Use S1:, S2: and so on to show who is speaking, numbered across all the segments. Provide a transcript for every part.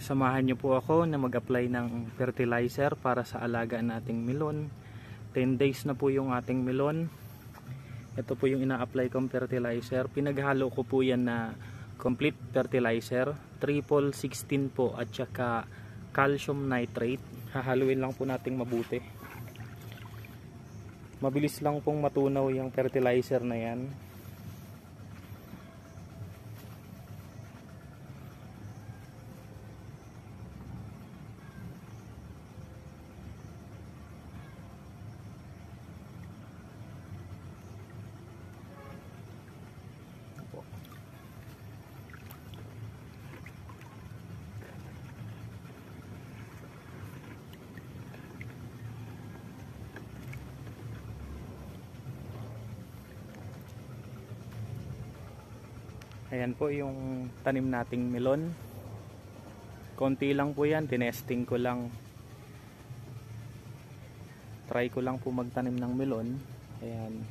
S1: Samahan niyo po ako na mag-apply ng fertilizer para sa alaga nating melon. 10 days na po yung ating melon. Ito po yung ina-apply kong fertilizer. Pinaghalo ko po yan na complete fertilizer, triple 16 po at saka calcium nitrate. Hahaluin lang po nating mabuti. Mabilis lang pong matunaw yung fertilizer na yan. Ayan po yung tanim nating melon. Konti lang po yan, tinesting ko lang. Try ko lang po magtanim ng melon. Ayan.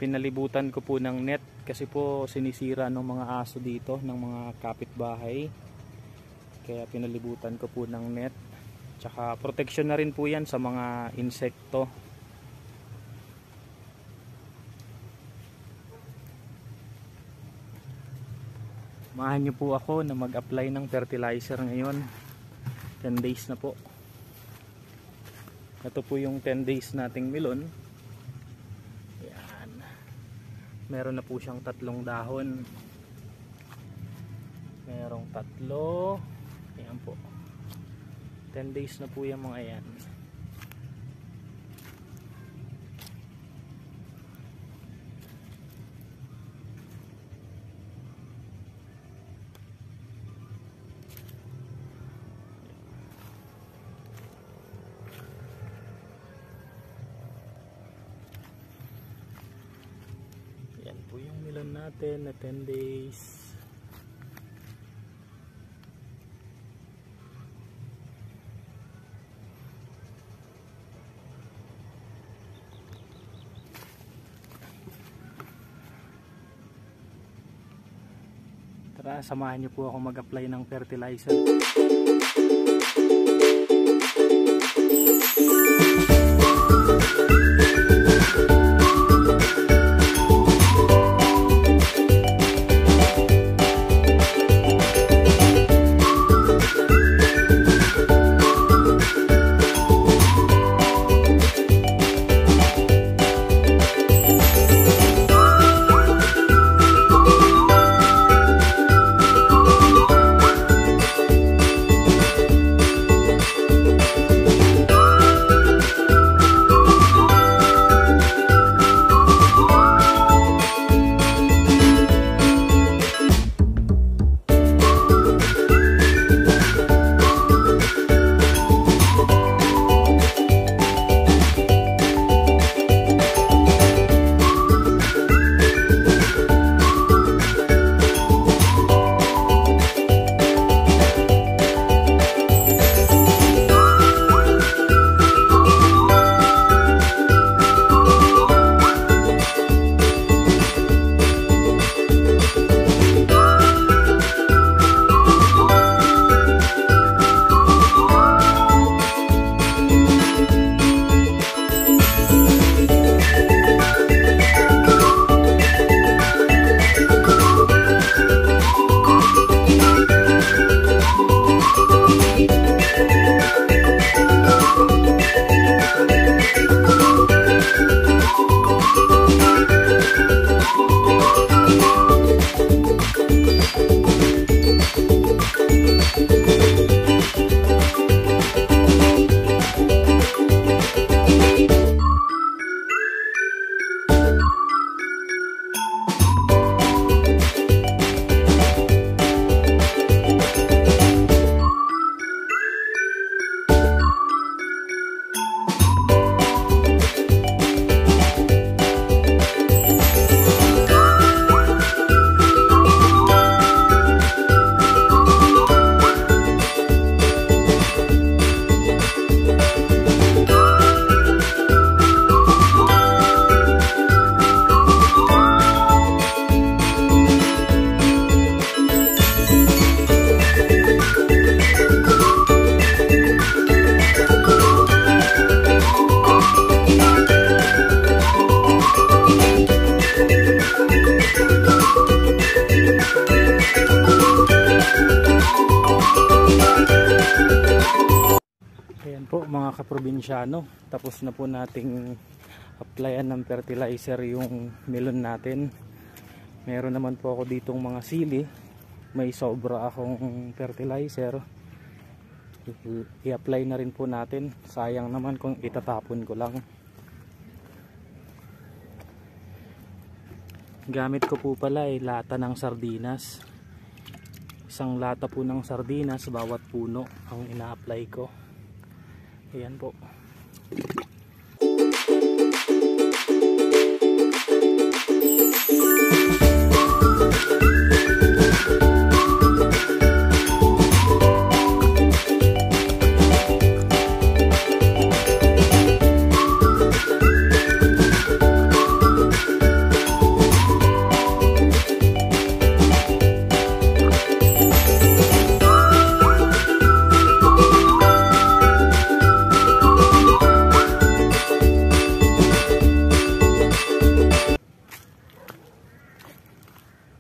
S1: Pinalibutan ko po ng net kasi po sinisira ng mga aso dito, ng mga kapitbahay. Kaya pinalibutan ko po ng net. Tsaka protection na rin po yan sa mga insekto. Samahan niyo po ako na mag-apply ng fertilizer ngayon. 10 days na po. Ito po yung 10 days nating melon. Ayan. Meron na po siyang 3 dahon. Merong 3. Ayan po. 10 days na po yung mga yan. Yan po yung melon natin na 10 days. Tara, samahan niyo po ako mag-apply ng fertilizer. mga kaprobinsyano, tapos na po nating applyan ng fertilizer yung melon natin. Meron naman po ako ditong mga sili, may sobra akong fertilizer, i-apply na rin po natin. Sayang naman kung itatapon ko lang. Gamit ko po pala ay lata ng sardinas. Isang lata po ng sardinas bawat puno ang ina-apply ko. Ayan po.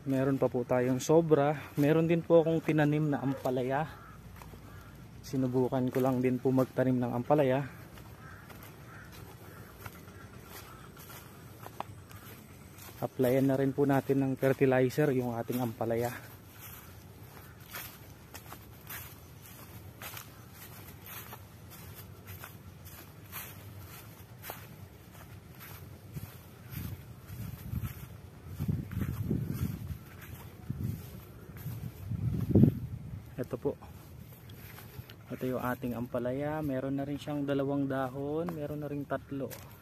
S1: Meron pa po tayong sobra. Meron din po akong tinanim na ampalaya. Sinubukan ko lang din po magtanim ng ampalaya. Applyan na rin po natin ng fertilizer yung ating ampalaya. Ito po. Ito yung ating ampalaya. Meron na rin siyang 2 dahon. Meron na rin 3.